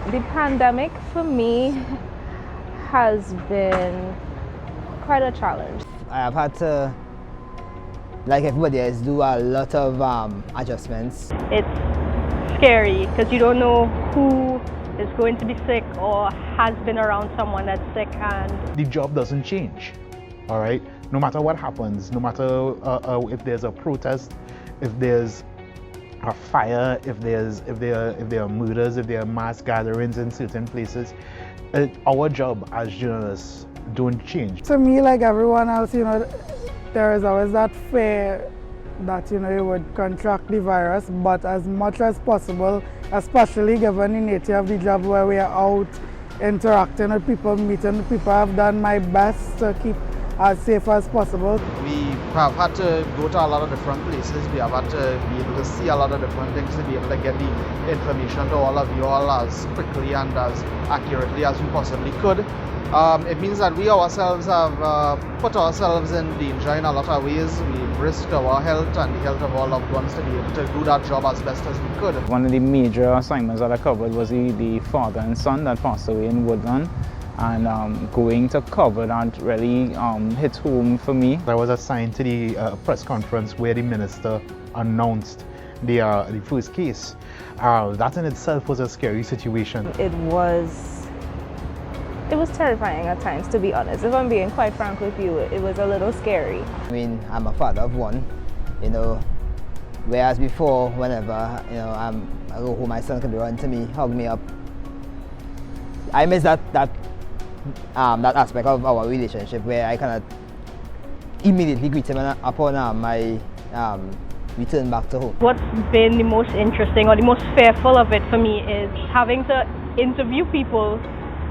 The pandemic for me has been quite a challenge. I have had to, like everybody else, do a lot of adjustments. It's scary because you don't know who is going to be sick or has been around someone that's sick, and the job doesn't change. All right, no matter what happens, no matter if there's a protest, if there's a fire, if there are murders, if there are mass gatherings in certain places, our job as journalists don't change. To me, like everyone else, there is always that fear that you would contract the virus, but as much as possible, especially given the nature of the job where we are out interacting with people, meeting with people, I've done my best to keep as safe as possible. We have had to go to a lot of different places. We have had to be able to see a lot of different things to be able to get the information to all of you all as quickly and as accurately as we possibly could. It means that we ourselves have put ourselves in danger in a lot of ways. We risked our health and the health of our loved ones to be able to do that job as best as we could. One of the major assignments that I covered was the father and son that passed away in Woodland. And going to cover that really hit home for me. I was assigned to the press conference where the minister announced the first case. That in itself was a scary situation. It was terrifying at times, to be honest. If I'm being quite frank with you, it was a little scary. I mean, I'm a father of one, whereas before, whenever I go home, my son could run to me, hug me up. I miss that aspect of our relationship where I cannot immediately greet him upon my return back to home. what's been the most interesting or the most fearful of it for me is having to interview people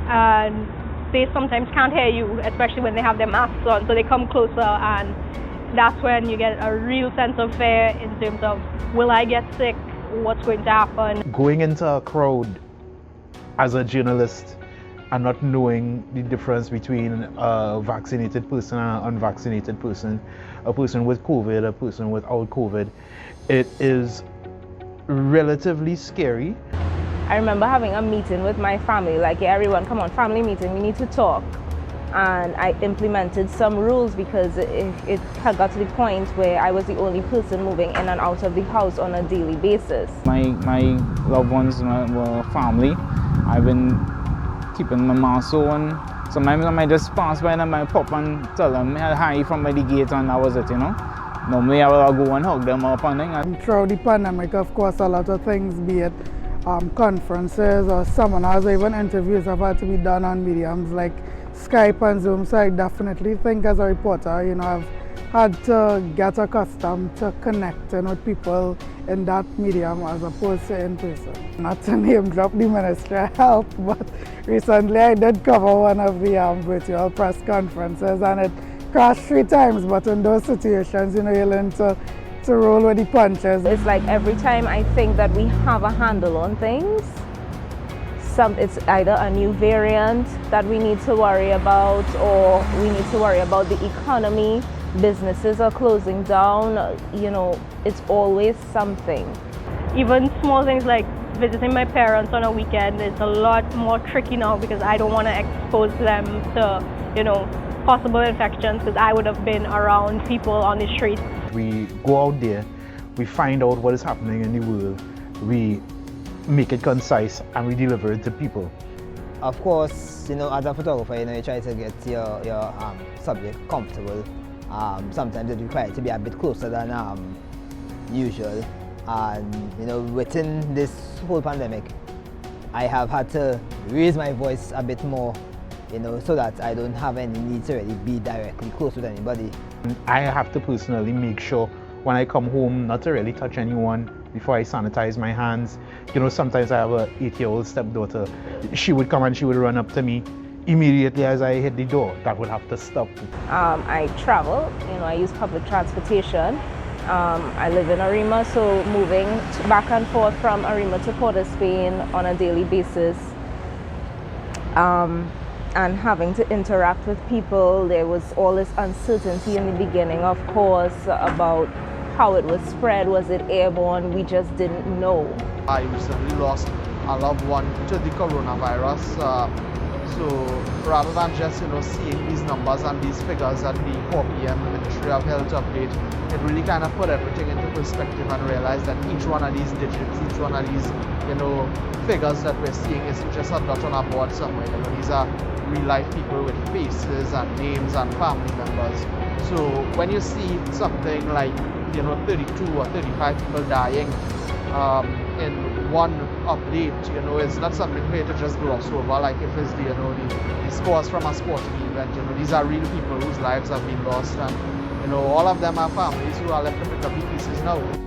and they sometimes can't hear you, especially when they have their masks on, so they come closer, and that's when you get a real sense of fear in terms of, will I get sick? What's going to happen? Going into a crowd as a journalist and not knowing the difference between a vaccinated person and an unvaccinated person, a person with COVID, a person without COVID, it is relatively scary. I remember having a meeting with my family, like, yeah, everyone, come on, family meeting, we need to talk. And I implemented some rules because it had got to the point where I was the only person moving in and out of the house on a daily basis. My loved ones were family. I've been keeping my mask on. Sometimes I might just pass by them, I pop and tell them hi from by the gate, and that was it, Normally I will go and hug them up and things. Throughout the pandemic, of course, a lot of things, be it conferences or seminars or even interviews, have had to be done on mediums like Skype and Zoom. So I definitely think as a reporter, I've had to get accustomed to connecting with people in that medium as opposed to in person. Not to name drop the Ministry of Health, but recently I did cover one of the virtual press conferences, and it crashed 3 times, but in those situations, you learn to roll with the punches. It's like every time I think that we have a handle on things, it's either a new variant that we need to worry about, or we need to worry about the economy. Businesses are closing down, it's always something. Even small things like visiting my parents on a weekend is a lot more tricky now because I don't want to expose them to, possible infections, because I would have been around people on the street. We go out there, we find out what is happening in the world, we make it concise, and we deliver it to people. Of course, as a photographer, you try to get your subject comfortable. Sometimes it requires to be a bit closer than usual. And within this whole pandemic, I have had to raise my voice a bit more, so that I don't have any need to really be directly close with anybody. I have to personally make sure when I come home not to really touch anyone before I sanitize my hands. Sometimes I have a 8-year-old stepdaughter. She would come and she would run up to me immediately as I hit the door. That would have to stop. I travel, I use public transportation. I live in Arima, so moving back and forth from Arima to Port of Spain on a daily basis, and having to interact with people. There was all this uncertainty in the beginning, of course, about how it was spread. Was it airborne? We just didn't know. I recently lost a loved one to the coronavirus. So rather than just seeing these numbers and these figures at the 4 p.m. Ministry of Health update, it really kind of put everything into perspective and realized that each one of these digits, each one of these figures that we're seeing isn't just a dot on a board somewhere. These are real life people with faces and names and family members. So when you see something like 32 or 35 people dying in one update, it's not something for you to just gloss over like if it's the scores from a sporting event. These are real people whose lives have been lost, and all of them are families who are left to pick up the pieces now.